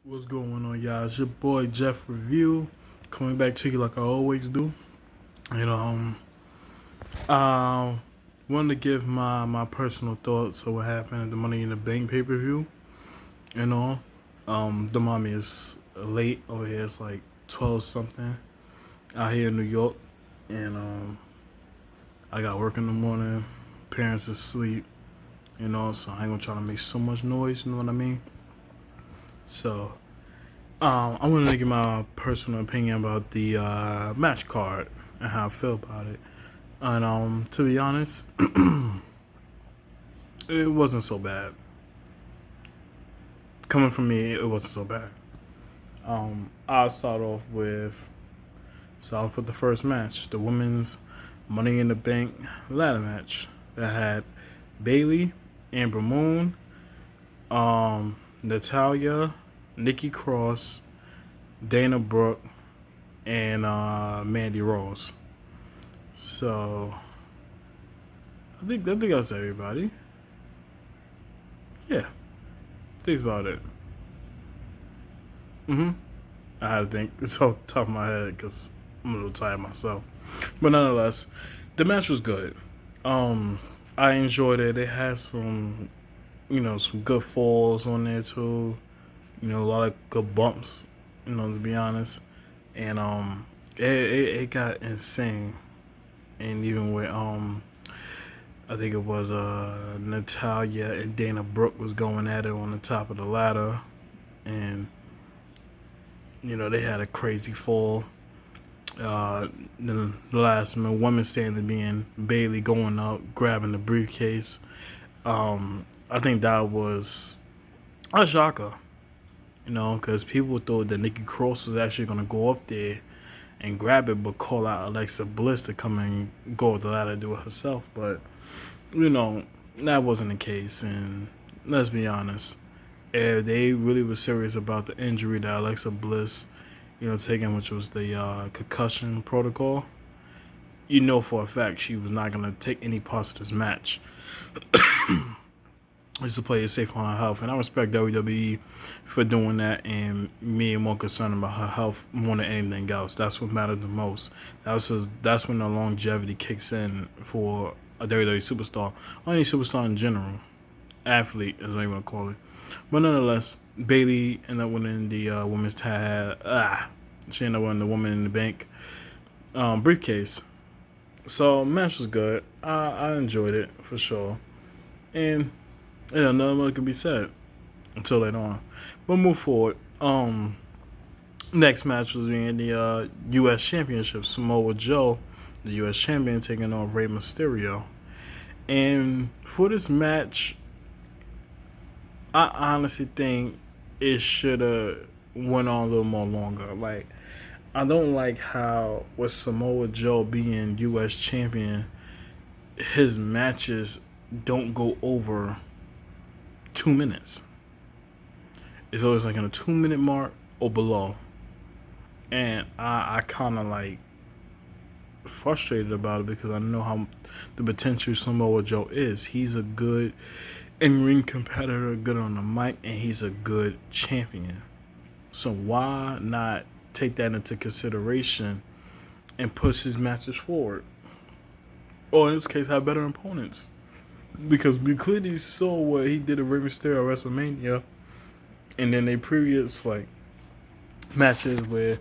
What's going on, y'all? It's your boy Jeff Review coming back to you like I always do. You know, um, wanted to give my personal thoughts of what happened at the Money in the Bank pay per view. You know, the mommy is late over here. It's like 12 something out here in New York, and I got work in the morning. Parents asleep. So I ain't gonna try to make so much noise. You know what I mean? So I wanted to give my personal opinion about the match card and how I feel about it. And to be honest, it wasn't so bad. Coming from me, it wasn't so bad. I'll start off with I'll put the first match, the women's Money in the Bank ladder match that had Bailey, Amber Moon, Natalia, Nikki Cross, Dana Brooke, and Mandy Rose. So I think that's everybody. Yeah, that's about it. I had to think. It's off the top of my head because I'm a little tired myself. But nonetheless, the match was good. I enjoyed it. It had some good falls on there too. A lot of good bumps. To be honest, and it got insane. And even with I think it was Natalia and Dana Brooke was going at it on the top of the ladder, and they had a crazy fall. The last woman standing being Bailey going up, grabbing the briefcase. I think that was a shocker, because people thought that Nikki Cross was actually going to go up there and grab it, but call out Alexa Bliss to come and go up the ladder and do it herself. But that wasn't the case. And let's be honest, if they really were serious about the injury that Alexa Bliss, taking, which was the concussion protocol, for a fact she was not going to take any parts of this match. Just to play it safe on her health. And I respect WWE for doing that and being more concerned about her health more than anything else. That's what matters the most. That's when the longevity kicks in for a WWE superstar, or any superstar in general. Athlete, as I want to call it. But nonetheless, Bailey ended up winning the women's tag. She ended up winning the Woman in the Bank briefcase. So, match was good. I enjoyed it, for sure. And nothing more can be said until later on. But move forward. Next match was being the U.S. Championship. Samoa Joe, the U.S. champion, taking on Rey Mysterio. And for this match, I honestly think it should have went on a little more longer. Like, I don't like how with Samoa Joe being U.S. champion, his matches don't go over 2 minutes. It's always like in a 2 minute mark or below. And I kind of like frustrated about it because I know how the potential Samoa Joe is. He's a good in-ring competitor, good on the mic, and he's a good champion. So why not take that into consideration and push his matches forward? Or in this case, have better opponents. Because we clearly saw what he did at Rey Mysterio at WrestleMania, and then they previous matches where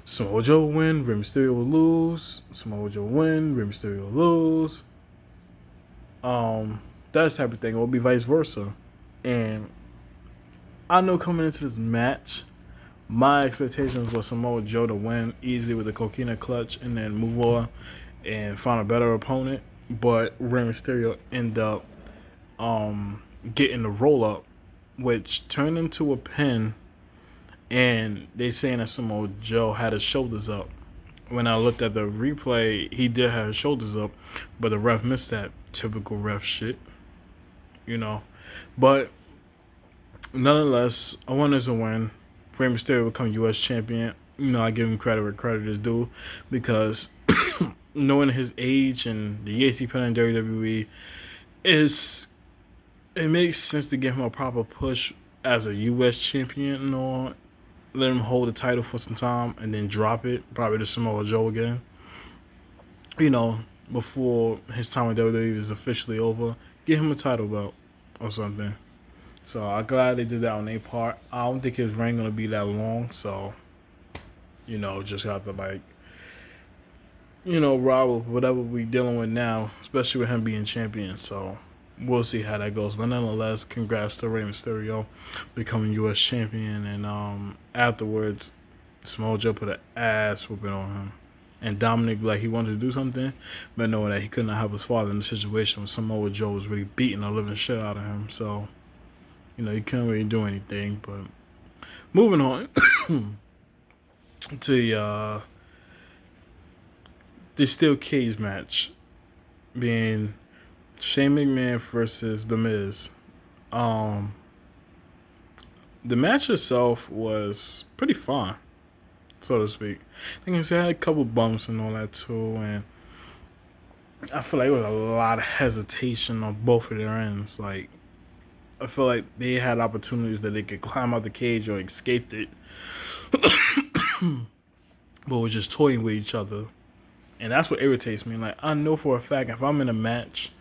Samoa Joe will win, Rey Mysterio will lose, Samoa Joe will win, Rey Mysterio will lose. That type of thing. It will be vice versa. And I know coming into this match, my expectations was Samoa Joe to win easily with the coquina clutch and then move on and find a better opponent. But Rey Mysterio ended up getting the roll up, which turned into a pin. And they saying that Samoa Joe had his shoulders up. When I looked at the replay, he did have his shoulders up, but the ref missed that. Typical ref shit, But nonetheless, I wanted to win. Rey Mysterio become U.S. champion. I give him credit where credit is due because knowing his age and the years he put in WWE, it makes sense to give him a proper push as a U.S. champion, or let him hold the title for some time and then drop it, probably to Samoa Joe again. You know, before his time with WWE is officially over, give him a title belt or something. So I'm glad they did that on their part. I don't think his reign gonna be that long, so just have to ride with whatever we dealing with now, especially with him being champion. So we'll see how that goes. But nonetheless, congrats to Rey Mysterio becoming U.S. champion, and afterwards, Samoa Joe put an ass whooping on him. And Dominic, like, he wanted to do something, but knowing that he could not help his father in the situation when Samoa Joe was really beating the living shit out of him. So, he couldn't really do anything. But moving on to the steel cage match being Shane McMahon versus The Miz. The match itself was pretty fun, so to speak. I think it had a couple bumps and all that too, and I feel like it was a lot of hesitation on both of their ends. Like, I feel like they had opportunities that they could climb out the cage or escape it, but were just toying with each other. And that's what irritates me. Like, I know for a fact if I'm in a match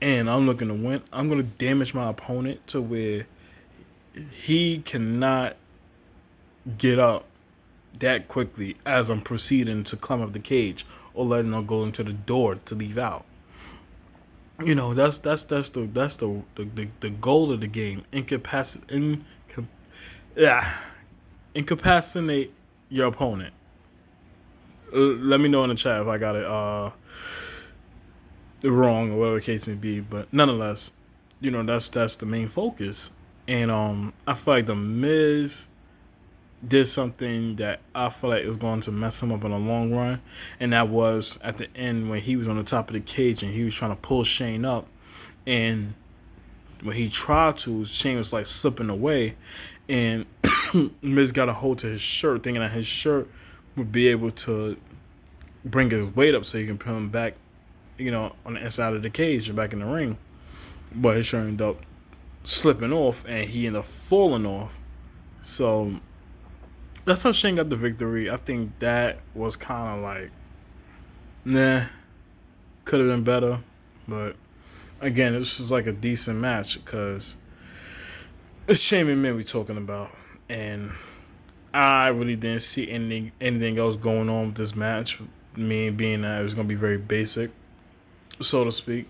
and I'm looking to win, I'm going to damage my opponent to where he cannot get up that quickly as I'm proceeding to climb up the cage or letting him go into the door to leave out. That's the goal of the game. Incapacitate your opponent. Let me know in the chat if I got it wrong or whatever the case may be. But nonetheless, that's the main focus. And I feel like The Miz did something that I feel like was going to mess him up in the long run, and that was at the end when he was on the top of the cage and he was trying to pull Shane up, and when he tried to, Shane was like slipping away, and Miz got a hold to his shirt, thinking that his shirt would be able to bring his weight up so he can put him back, on the inside of the cage and back in the ring. But his shirt ended up slipping off, and he ended up falling off. So that's how Shane got the victory. I think that was kind of like, nah, could have been better. But again, this was like a decent match because it's Shane McMahon we're talking about. And I really didn't see anything else going on with this match. Me being that it was going to be very basic, so to speak.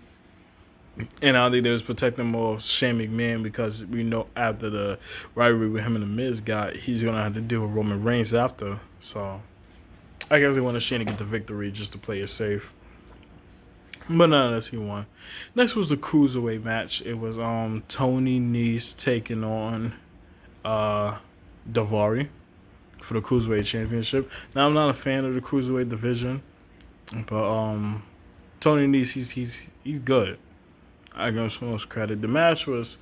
And I think they was protecting more Shane McMahon because we know after the rivalry with him and The Miz he's going to have to deal with Roman Reigns after. So I guess they wanted Shane to get the victory just to play it safe. But nonetheless, he won. Next was the Cruiserweight match. It was Tony Nese taking on Daivari for the Cruiserweight Championship. Now, I'm not a fan of the Cruiserweight division, but Tony Nese, he's good. I give him some most credit. The match was,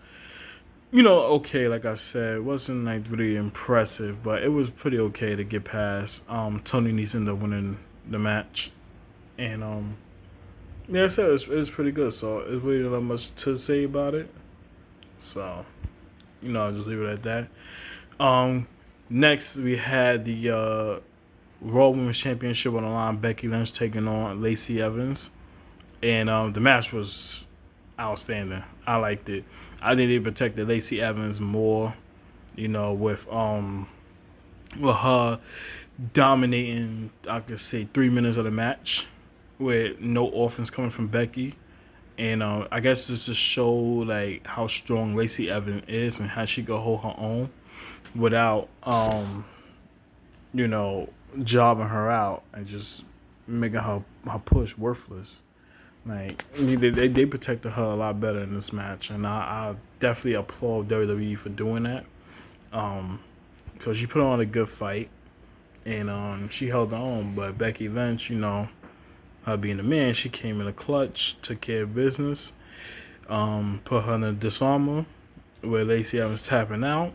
okay, like I said. It wasn't like really impressive, but it was pretty okay to get past. Tony Nese ended up winning the match. And yeah, I said it was pretty good, so there's really not much to say about it. So, I'll just leave it at that. Next, we had the Raw Women's Championship on the line. Becky Lynch taking on Lacey Evans. And the match was outstanding. I liked it. I think they protected Lacey Evans more, with her dominating, I could say, 3 minutes of the match with no offense coming from Becky. And I guess just to show like how strong Lacey Evans is and how she could hold her own without jobbing her out and just making her push worthless. Like, they protected her a lot better in this match, and I definitely applaud WWE for doing that. Because she put on a good fight, and she held her own. But Becky Lynch, her being the man, she came in a clutch, took care of business, put her in a disarmer where Lacey Evans tapping out,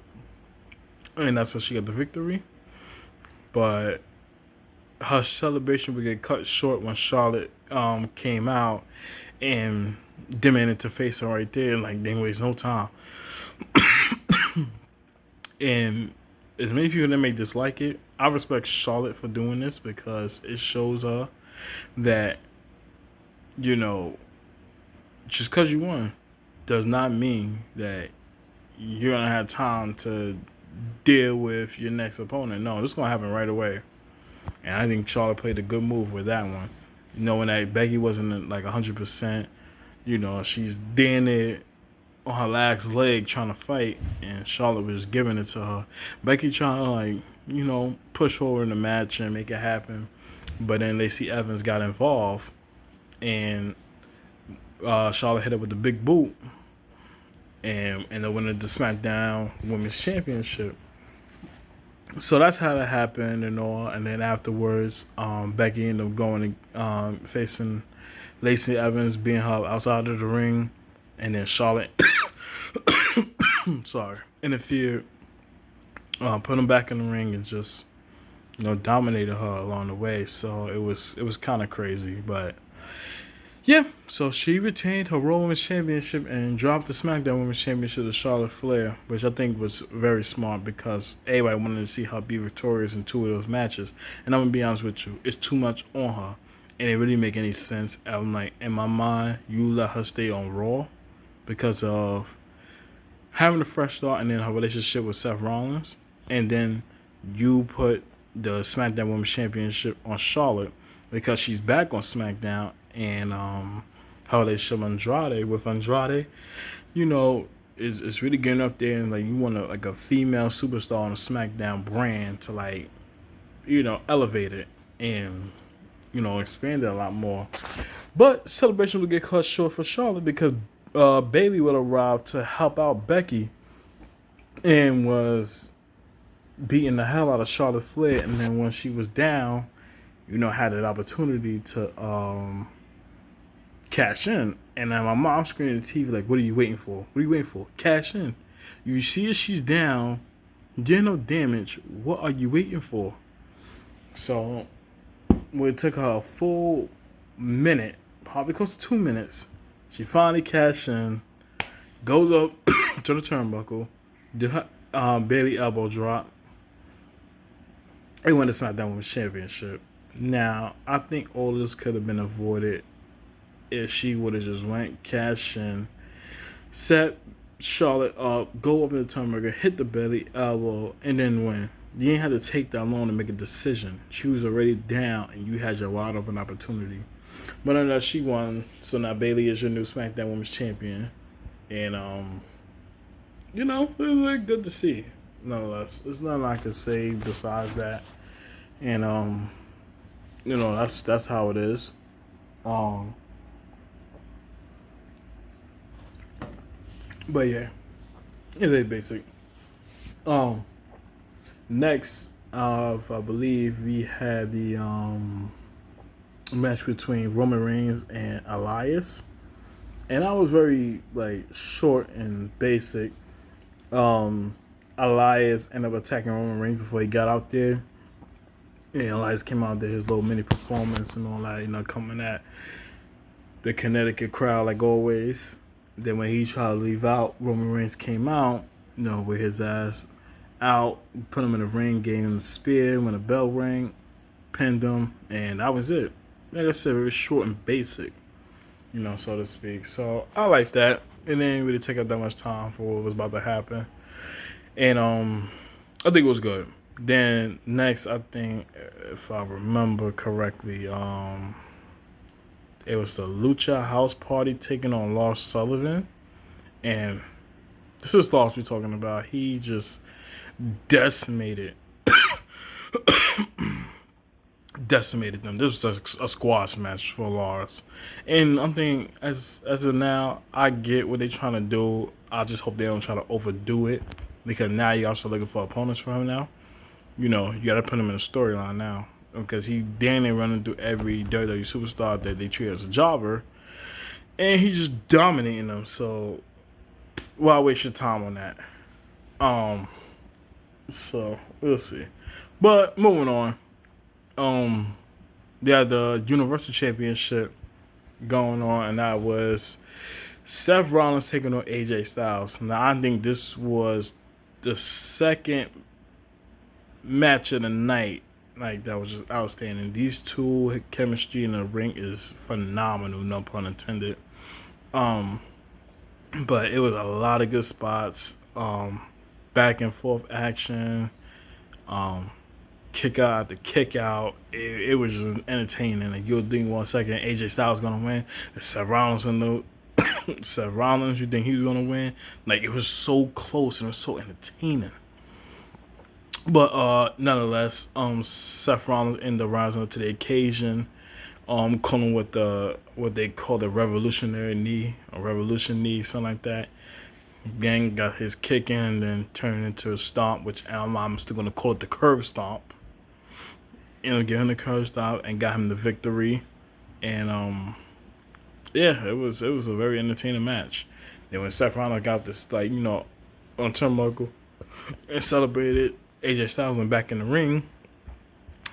and that's how she got the victory. But her celebration would get cut short when Charlotte came out and demanded to face her right there. Like, they didn't waste no time. And as many people that may dislike it, I respect Charlotte for doing this because it shows her that, you know, just because you won does not mean that you're going to have time to deal with your next opponent. No, this is going to happen right away. And I think Charlotte played a good move with that one. Knowing that Becky wasn't like 100%, she's doing it on her last leg trying to fight, and Charlotte was giving it to her. Becky trying to push forward in the match and make it happen, but then Lacey Evans got involved, and Charlotte hit her with the big boot, and then winning the SmackDown Women's Championship. So that's how that happened and all. And then afterwards, Becky ended up going facing Lacey Evans, being her outside of the ring, and then Charlotte, interfered, put him back in the ring, and just dominated her along the way. So it was kind of crazy, but yeah. So she retained her Raw Women's Championship and dropped the SmackDown Women's Championship to Charlotte Flair, which I think was very smart because everybody wanted to see her be victorious in 2 of those matches. And I'm gonna be honest with you, it's too much on her, and it really make any sense. I'm like, in my mind, you let her stay on Raw because of having a fresh start and then her relationship with Seth Rollins, and then you put the SmackDown Women's Championship on Charlotte because she's back on SmackDown, and her relationship with Andrade, is really getting up there, and like you want a female superstar on a SmackDown brand to elevate it and expand it a lot more. But celebration would get cut short for Charlotte because Bayley would arrive to help out Becky and was beating the hell out of Charlotte Flair, and then when she was down, had that opportunity to cash in. And then my mom screaming at the TV like, "What are you waiting for? What are you waiting for? Cash in. You see she's down, did no damage. What are you waiting for?" So it took her a full minute, probably close to 2 minutes. She finally cashed in, goes up to the turnbuckle, did her Bayley elbow drop, and won the SmackDown Women's Championship. Now, I think all this could have been avoided if she would have just went, cash in, set Charlotte up, go up in the turnbuckle, hit the Bayley elbow, and then win. You ain't had to take that long to make a decision. She was already down, and you had your wide open opportunity. But nonetheless, she won. So now Bayley is your new SmackDown Women's Champion, and it was very good to see. Nonetheless, there's nothing I can say besides that, and that's how it is. But yeah, it's a basic. Next, I believe we had the match between Roman Reigns and Elias, and I was very short and basic. Elias ended up attacking Roman Reigns before he got out there, and Elias came out there, his little mini performance and all that, coming at the Connecticut crowd like always. Then when he tried to leave out, Roman Reigns came out, with his ass out, put him in the ring, gave him a spear, when the bell rang, pinned him, and that was it. Like I said, very short and basic, so to speak. So I like that. It didn't really take up that much time for what was about to happen. And I think it was good. Then next, I think, if I remember correctly, it was the Lucha House Party taking on Lars Sullivan. And this is Lars we're talking about. He just decimated them. This was a squash match for Lars. And I'm thinking, as of now, I get what they're trying to do. I just hope they don't try to overdo it. Because now you're also looking for opponents for him now. You got to put him in a storyline now. Because he damn near running through every WWE superstar that they treat as a jobber. And he's just dominating them. So, why waste your time on that? So, we'll see. But, moving on. They had the Universal Championship going on. And that was Seth Rollins taking on AJ Styles. Now, I think this was the second match of the night, like that was just outstanding. These two chemistry in the ring is phenomenal, no pun intended. Um, but it was a lot of good spots. Back and forth action. Um, Kick out after kick out. It was just entertaining. Like you'll think 1 second AJ Styles gonna win. Seth Rollins in the Seth Rollins, you think he was gonna win? Like it was so close and it was so entertaining. But nonetheless, Seth Rollins ended up rising up to the occasion, calling with the what they call the revolutionary knee, a revolution knee, something like that. Gang got his kick in and then turned into a stomp, which I'm still gonna call it the curb stomp. Get him the curb stomp and got him the victory. And yeah, it was a very entertaining match. Then when Seth Rollins got this on turnbuckle and celebrated, AJ Styles went back in the ring.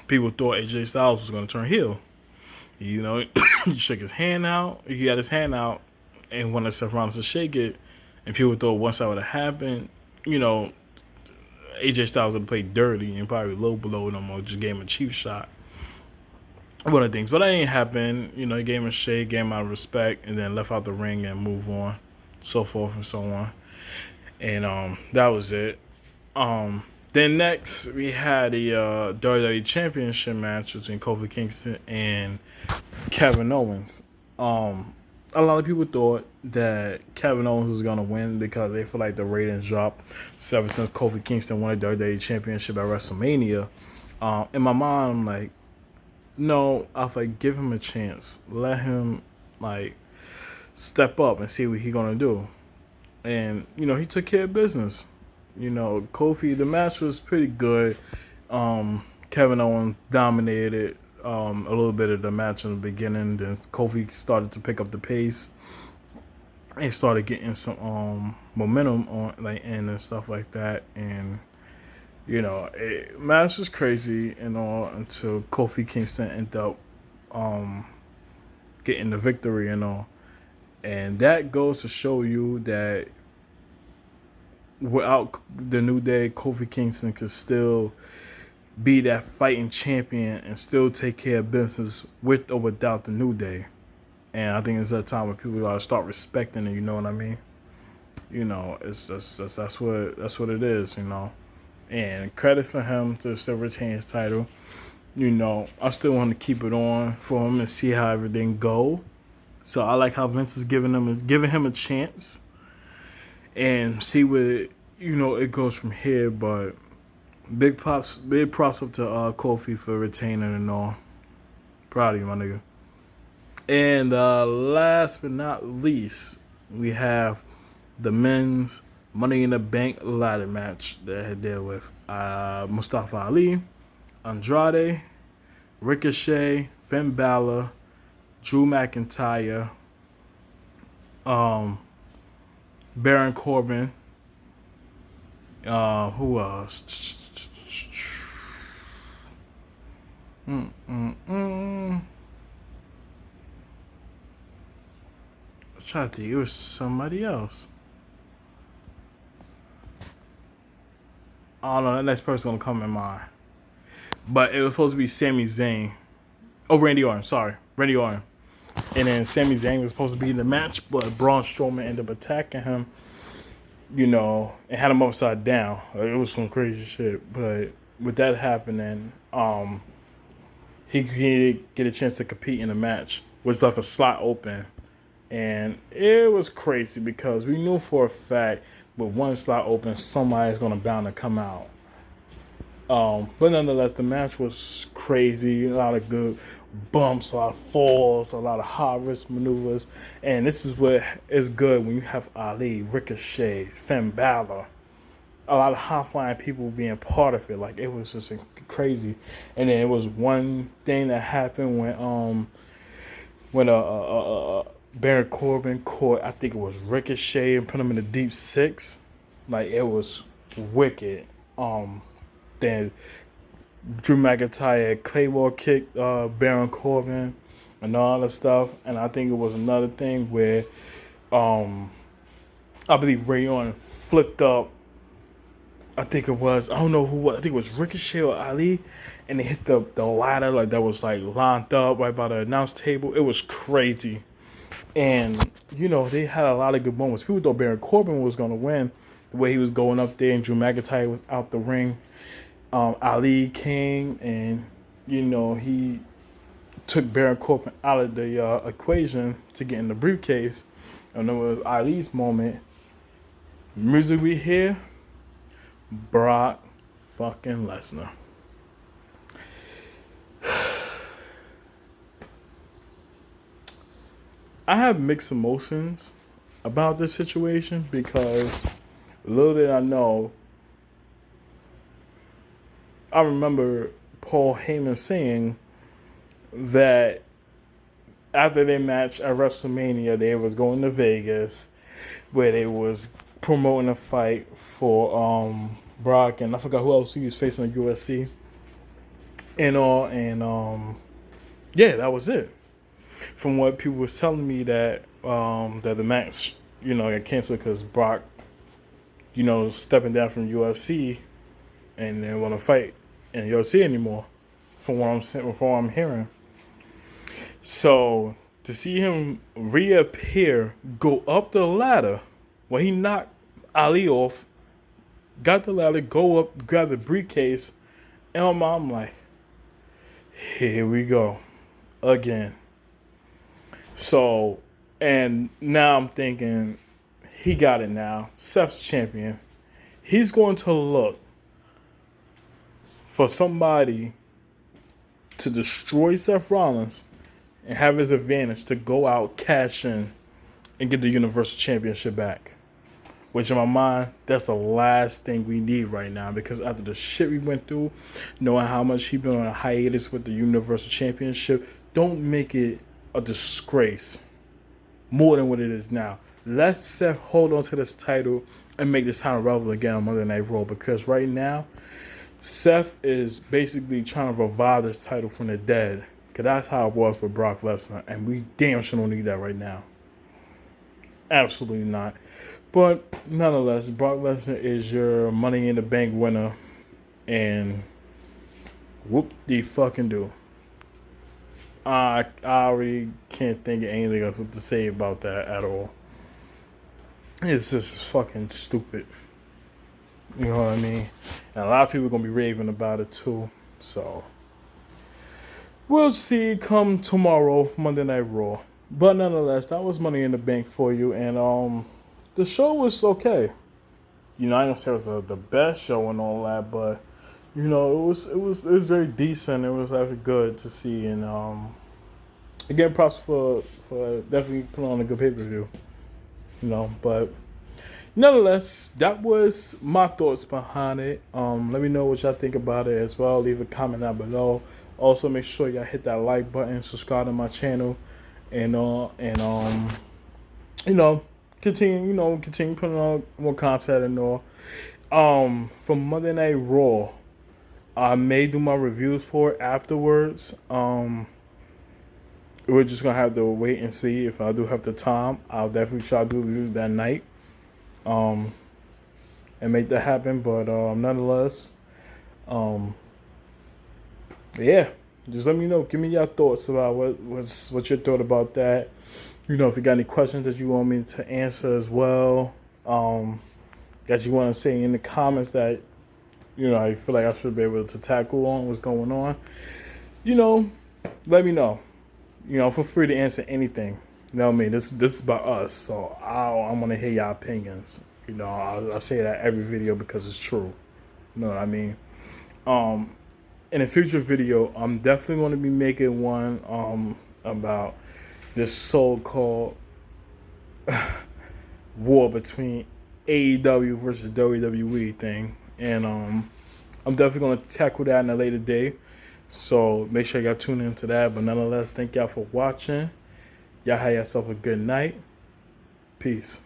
People thought AJ Styles was going to turn heel. He shook his hand out. He got his hand out and wanted Seth Rollins to shake it. And people thought once that would have happened, AJ Styles would have played dirty and probably low below him or just gave him a cheap shot. One of the things. But that ain't happen. He gave him a shake, gave him out of respect, and then left out the ring and moved on. So forth and so on. And that was it. Then next, we had the WWE Championship match between Kofi Kingston and Kevin Owens. A lot of people thought that Kevin Owens was going to win because they feel like the ratings dropped ever since Kofi Kingston won the WWE Championship at WrestleMania. In my mind, I'm like, no, I was like, give him a chance. Let him, step up and see what he's going to do. And, he took care of business. Kofi, the match was pretty good. Kevin Owens dominated a little bit of the match in the beginning. Then Kofi started to pick up the pace and started getting some momentum on and stuff like that. And match was crazy and all until Kofi Kingston ended up getting the victory and all. And that goes to show you that without the New Day, Kofi Kingston could still be that fighting champion and still take care of business with or without the New Day. And I think it's a time where people gotta start respecting it. You know what I mean? It's just, that's what it is. And credit for him to still retain his title. I still want to keep it on for him and see how everything go. So I like how Vince is giving him a chance and see where it goes from here. But big props up to Kofi for retaining and all. Proud of you, my nigga. And last but not least, we have the men's Money in the Bank ladder match that I had there with Mustafa Ali, Andrade, Ricochet, Finn Balor, Drew McIntyre, Baron Corbin, who else? I tried to think it was somebody else. I don't know, that next person gonna come in mind. But it was supposed to be Sami Zayn. Oh, Randy Orton, sorry. Randy Orton. And then Sami Zayn was supposed to be in the match, but Braun Strowman ended up attacking him, and had him upside down. It was some crazy shit. But with that happening, he could get a chance to compete in the match, which left a slot open. And it was crazy because we knew for a fact with one slot open, somebody's going to bound to come out. But nonetheless, the match was crazy. A lot of good bumps, a lot of falls, a lot of high-risk maneuvers. And this is what is good when you have Ali, Ricochet, Finn Balor. A lot of high-flying people being part of it. Like, it was just crazy. And then it was one thing that happened when Baron Corbin caught, I think it was Ricochet, and put him in the deep six. Like, it was wicked. Then Drew McIntyre Claymore kicked Baron Corbin and all that stuff. And I think it was another thing where I believe Ray Orton flipped up I think it was, I don't know who, I think it was Ricochet or Ali, and they hit the ladder like that was like lined up right by the announce table. It was crazy. And, they had a lot of good moments. People thought Baron Corbin was going to win the way he was going up there, and Drew McIntyre was out the ring. Ali came and, he took Baron Corbin out of the equation to get in the briefcase. And it was Ali's moment. Music we hear, Brock fucking Lesnar. I have mixed emotions about this situation because little did I know, I remember Paul Heyman saying that after their match at WrestleMania, they was going to Vegas where they was promoting a fight for Brock, and I forgot who else he was facing in USC and all, and yeah, that was it. From what people was telling me that that the match, got canceled because Brock, stepping down from UFC and didn't want to fight in UFC anymore. From what I'm hearing. So to see him reappear, go up the ladder, when he knocked Ali off, got the ladder, go up, grab the briefcase, and I'm like, here we go again. So, and now I'm thinking, he got it now. Seth's champion. He's going to look for somebody to destroy Seth Rollins and have his advantage to go out, cash in, and get the Universal Championship back. Which in my mind, that's the last thing we need right now, because after the shit we went through, knowing how much he's been on a hiatus with the Universal Championship, don't make it a disgrace more than what it is now. Let Seth hold on to this title and make this time relevant again on Monday Night Raw, because right now, Seth is basically trying to revive this title from the dead, because that's how it was with Brock Lesnar, and we damn sure don't need that right now. Absolutely not. But nonetheless, Brock Lesnar is your Money in the Bank winner, and whoop-de-fucking-do. I already can't think of anything else what to say about that at all. It's just fucking stupid. You know what I mean? And a lot of people are going to be raving about it too. So, we'll see come tomorrow, Monday Night Raw. But nonetheless, that was Money in the Bank for you. And the show was okay. I ain't gonna say it was the best show and all that, but it was very decent. It was actually good to see, and again, props for definitely putting on a good pay-per-view. But nonetheless, that was my thoughts behind it. Let me know what y'all think about it as well. Leave a comment down below. Also, make sure y'all hit that like button, subscribe to my channel, and continue putting on more content and all. For Monday Night Raw, I may do my reviews for it afterwards. We're just gonna have to wait and see if I do have the time. I'll definitely try to do reviews that night, and make that happen. But nonetheless, yeah, just let me know. Give me your thoughts about what you thought about that. If you got any questions that you want me to answer as well, that you want to say in the comments that I feel like I should be able to tackle on what's going on. Let me know. Feel free to answer anything. You know what I mean? This is about us, so I want to hear your opinions. I say that every video because it's true. You know what I mean? In a future video, I'm definitely going to be making one about this so-called war between AEW versus WWE thing, and I'm definitely going to tackle that in a later day. So make sure y'all tune into that. But nonetheless, thank y'all for watching. Y'all have yourself a good night. Peace.